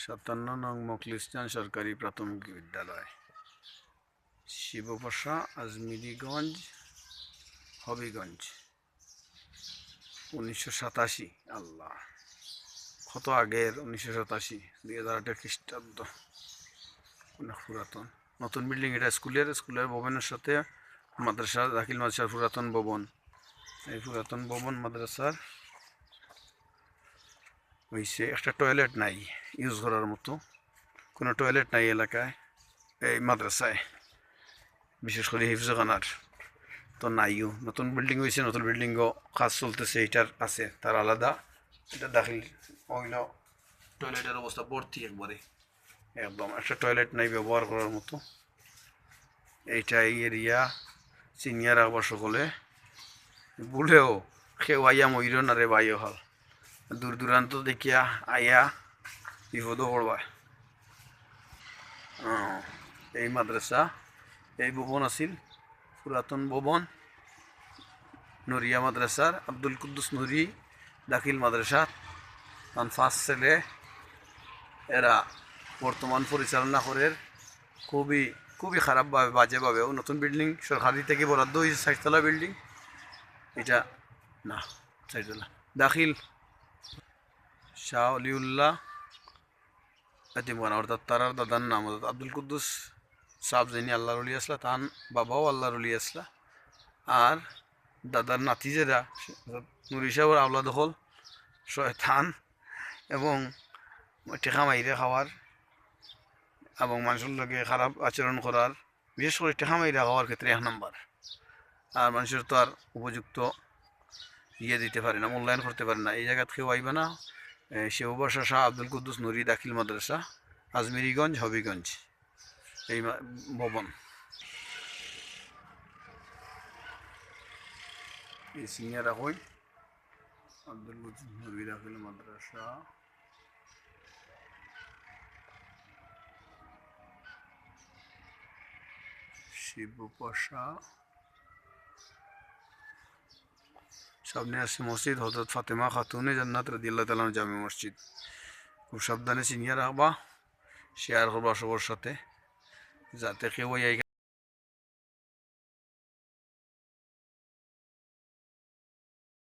57 নং মখলিসজান সরকারি প্রাথমিক বিদ্যালয়, শিবপাশা, আজমিরিগঞ্জ, হবিগঞ্জ। 1987। আল্লাহ, কত আগের! 1987, 2008 খ্রিস্টাব্দ। অনেক পুরাতন। নতুন বিল্ডিং এটা স্কুলের ভবনের সাথে মাদ্রাসা, দাখিল মাদ্রাসার পুরাতন ভবন। এই পুরাতন ভবন মাদ্রাসার হয়েছে একটা টয়লেট নাই ইউজ করার মতো, কোনো টয়লেট নাই এলাকায়, এই মাদ্রাসায়, বিশেষ করে হিফজখানার তো নাইও। নতুন বিল্ডিং হয়েছে, নতুন বিল্ডিংও কাজ চলতেছে, এইটার আছে তার আলাদা। এটা দাখিল হইল, টয়লেটের অবস্থা ভর্তি একবারে, একদম একটা টয়লেট নাই ব্যবহার করার মতো। এইটা এই এরিয়া সিনিয়র আবার সকলে ভুলেও কেউ আইয়া ময়ূর না রে বাইও হল, দূর দূরান্ত দেখিয়া আইয়া বিপদও পড়বা। এই মাদ্রাসা, এই ভবন আছিল পুরাতন ভবন নরিয়া মাদ্রাসার, আব্দুল কুদ্দুস নুরি দাখিল মাদ্রাসা। তার ফার্স্ট ছেলে এরা বর্তমান পরিচালনা করে খুবই খারাপভাবে, বাজেভাবেও। নতুন বিল্ডিং সরকারি থেকে বরাদ্দ হয়েছে 60তলা বিল্ডিং, এটা না 60তলা। দাখিল শাহ অলিউল্লাহ এতিমখানা, অর্থাৎ তারার দাদার নাম আব্দুল কুদ্দুস সাহেব, যিনি আল্লাহর ওলি আসলা, তার বাবাও আল্লাহর ওলি আসলা। আর দাদার নাতি যেটা নুরি সাহেবের আওলাদ হল শয়তান এবং টেকা মাইরে খাওয়ার এবং মানুষের লগে খারাপ আচরণ করার, বিশেষ করে টেকা মাইরে খাওয়ার ক্ষেত্রে 1 নম্বর। আর মানুষের তো আর উপযুক্ত দিতে পারে না, মূল্যায়ন করতে পারে না। এই জায়গাত কেউ আইবে না। শিবপাশা শাহ আব্দুল কুদ্দুস নুরি দাখিল মাদ্রাসা, আজমিরিগঞ্জ, হবিগঞ্জ, এই ভবন। এই সিনিয়র হই আব্দুল কুদ্দুস নুরি দাখিল মাদ্রাসা, শিবপাশা। সামনে আছে মসজিদ হযরত ফাতেমা খাতুনে জান্নাত রাদিয়াল্লাহু তাআলা জামে মসজিদ। খুব সাবধানে সিনিয়র রাখবা, শেয়ার করবা সবার সাথে, যাতে কেউ